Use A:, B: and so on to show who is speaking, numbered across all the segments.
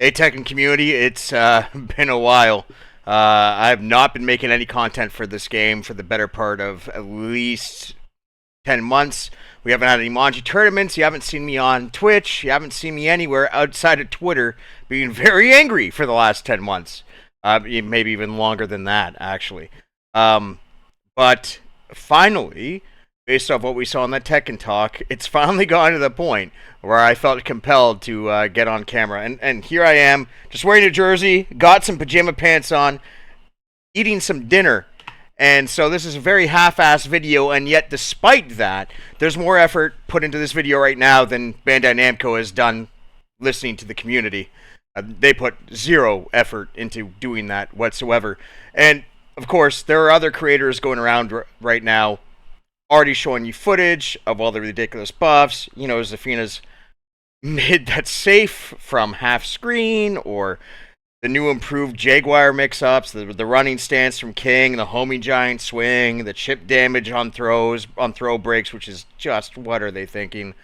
A: Hey, Tekken community, it's been a while. I have not been making any content for this game for the better part of at least 10 months. We haven't had any Manji tournaments. You haven't seen me on Twitch. You haven't seen me anywhere outside of Twitter being very angry for the last 10 months. Maybe even longer than that, actually. Um, but finally, based off what we saw in that Tekken talk, it's finally gotten to the point where I felt compelled to get on camera. And here I am, just wearing a jersey, got some pajama pants on, eating some dinner. And so this is a very half-assed video, and yet despite that, there's more effort put into this video right now than Bandai Namco has done listening to the community. They put zero effort into doing that whatsoever. And of course, there are other creators going around right now already showing you footage of all the ridiculous buffs. You know, Zafina's mid that's safe from half screen, or the new improved Jaguar mix-ups, the running stance from King, the homing giant swing, the chip damage on throw breaks, which is just, what are they thinking?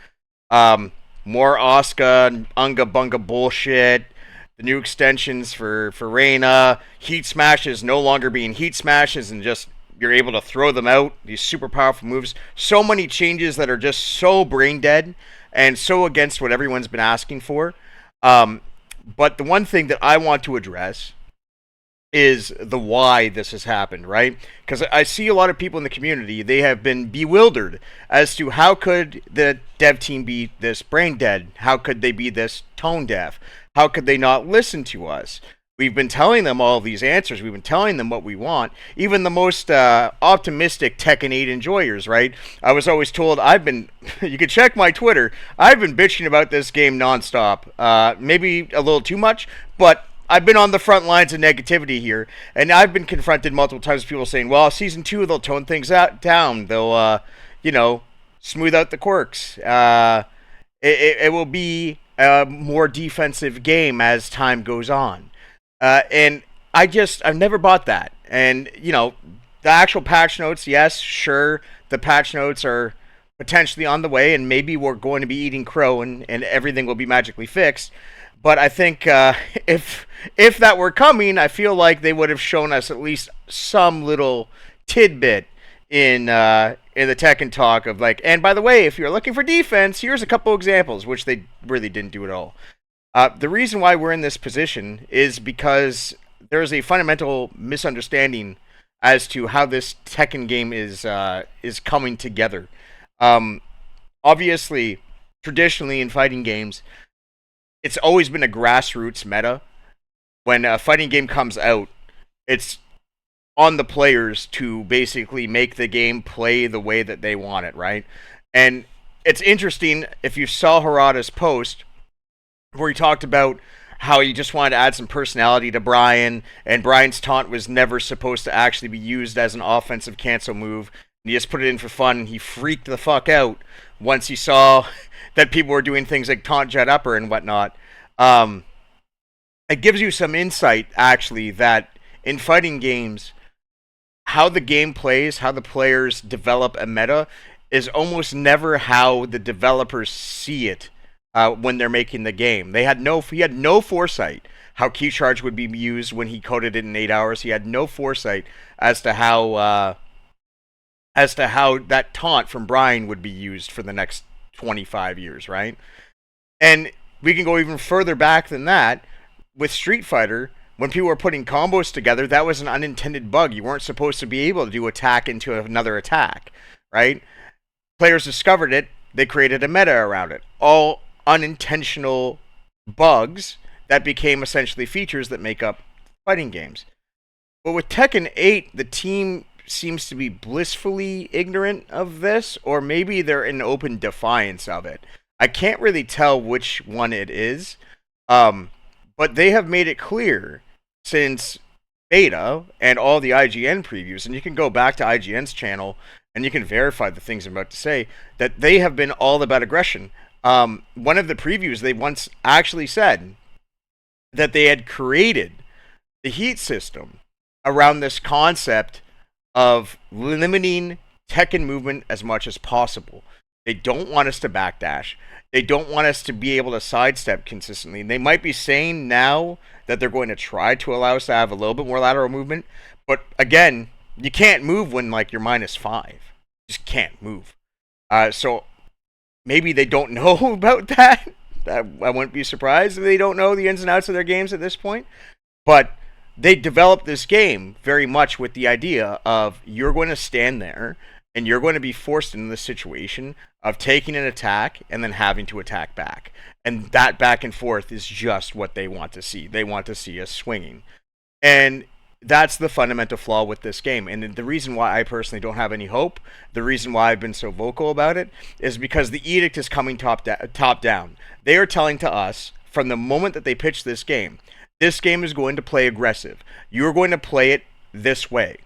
A: More Asuka, Unga Bunga bullshit, the new extensions for Reina, heat smashes no longer being heat smashes and just you're able to throw them out, these super powerful moves. So many changes that are just so brain dead and so against what everyone's been asking for. But the one thing that I want to address is the why this has happened, right? Because I see a lot of people in the community, they have been bewildered as to how could the dev team be this brain dead? How could they be this tone deaf? How could they not listen to us? We've been telling them all these answers. We've been telling them what we want. Even the most optimistic Tekken 8 enjoyers, right? I was always told, you can check my Twitter, I've been bitching about this game nonstop. Maybe a little too much, but I've been on the front lines of negativity here, and I've been confronted multiple times with people saying, well, Season 2, they'll tone things down. They'll, smooth out the quirks. It will be a more defensive game as time goes on. And I've never bought that. And, the actual patch notes, yes, sure, the patch notes are potentially on the way, and maybe we're going to be eating crow and everything will be magically fixed. But I think if that were coming, I feel like they would have shown us at least some little tidbit in the Tekken talk of like, and by the way, if you're looking for defense, here's a couple examples, which they really didn't do at all. The reason why we're in this position is because there's a fundamental misunderstanding as to how this Tekken game is coming together. Obviously, traditionally in fighting games, it's always been a grassroots meta. When a fighting game comes out, it's on the players to basically make the game play the way that they want it, right? And it's interesting, if you saw Harada's post, where he talked about how he just wanted to add some personality to Brian, and Brian's taunt was never supposed to actually be used as an offensive cancel move. And he just put it in for fun, and he freaked the fuck out once he saw that people were doing things like taunt jet upper and whatnot. It gives you some insight, actually, that in fighting games, how the game plays, how the players develop a meta, is almost never how the developers see it. When they're making the game, he had no foresight how key charge would be used when he coded it in 8 hours. He had no foresight as to how that taunt from Brian would be used for the next 25 years, right? And we can go even further back than that with Street Fighter. When people were putting combos together, that was an unintended bug. You weren't supposed to be able to do attack into another attack, right? Players discovered it. They created a meta around it. All unintentional bugs that became essentially features that make up fighting games. But with Tekken 8, the team seems to be blissfully ignorant of this, or maybe they're in open defiance of it. I can't really tell which one it is, but they have made it clear since beta and all the IGN previews, and you can go back to IGN's channel and you can verify the things I'm about to say, that they have been all about aggression. One of the previews, they once actually said that they had created the heat system around this concept of limiting Tekken movement as much as possible. They don't want us to backdash. They don't want us to be able to sidestep consistently. They might be saying now that they're going to try to allow us to have a little bit more lateral movement, but again, you can't move when like you're -5. You just can't move. So maybe they don't know about that. I wouldn't be surprised if they don't know the ins and outs of their games at this point. But they developed this game very much with the idea of you're going to stand there and you're going to be forced into the situation of taking an attack and then having to attack back. And that back and forth is just what they want to see. They want to see us swinging. And that's the fundamental flaw with this game. And the reason why I personally don't have any hope, the reason why I've been so vocal about it, is because the edict is coming top down. They are telling to us from the moment that they pitch this game is going to play aggressive. You're going to play it this way,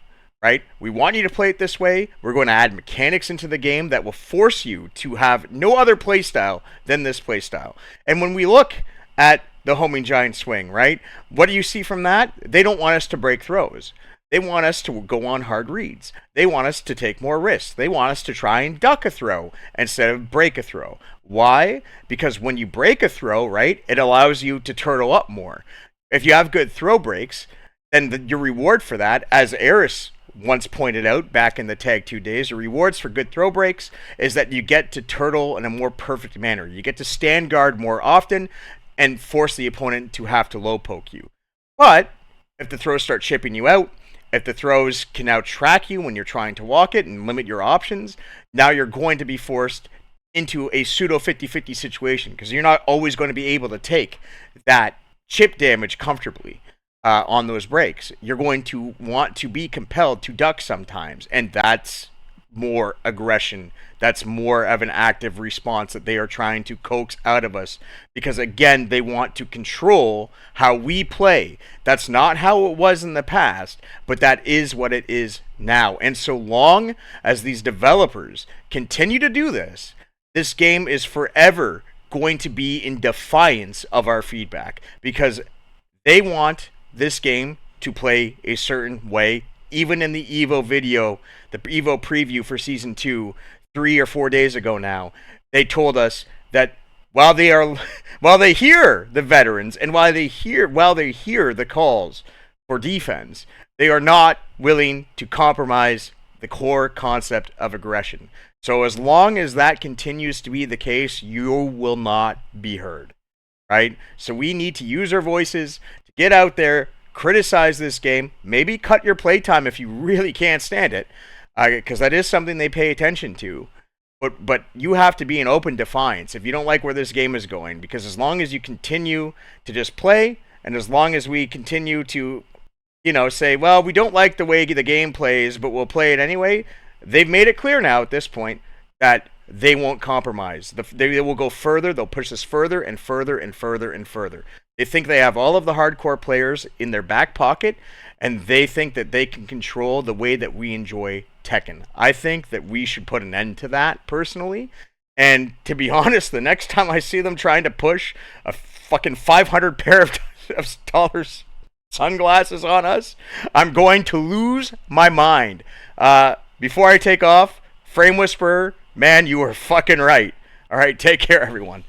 A: right? We want you to play it this way. We're going to add mechanics into the game that will force you to have no other play style than this play style. And when we look at the homing giant swing, right? What do you see from that? They don't want us to break throws. They want us to go on hard reads. They want us to take more risks. They want us to try and duck a throw instead of break a throw. Why? Because when you break a throw, right, it allows you to turtle up more. If you have good throw breaks, then your reward for that, as Eris once pointed out back in the Tag 2 days, the rewards for good throw breaks is that you get to turtle in a more perfect manner. You get to stand guard more often and force the opponent to have to low poke you. But if the throws start chipping you out, if the throws can now track you when you're trying to walk it and limit your options, now you're going to be forced into a pseudo 50-50 situation because you're not always going to be able to take that chip damage comfortably on those breaks. You're going to want to be compelled to duck sometimes, and that's more aggression. That's more of an active response that they are trying to coax out of us because, again, they want to control how we play. That's not how it was in the past, but that is what it is now. And so long as these developers continue to do this, this game is forever going to be in defiance of our feedback because they want this game to play a certain way. Even in the Evo video, the Evo preview for Season 2, 3 or 4 days ago now, they told us that while they hear the veterans and while they hear the calls for defense, they are not willing to compromise the core concept of aggression. So as long as that continues to be the case, you will not be heard, right? So we need to use our voices to get out there, criticize this game, maybe cut your playtime if you really can't stand it, because that is something they pay attention to. But you have to be in open defiance if you don't like where this game is going, because as long as you continue to just play, and as long as we continue to, say, well, we don't like the way the game plays, but we'll play it anyway, they've made it clear now at this point that they won't compromise. They will go further. They'll push us further and further and further and further. They think they have all of the hardcore players in their back pocket, and they think that they can control the way that we enjoy Tekken. I think that we should put an end to that, personally. And to be honest, the next time I see them trying to push a fucking 500 pair of dollars sunglasses on us, I'm going to lose my mind. Before I take off, Frame Whisperer, man, you were fucking right. All right, take care, everyone.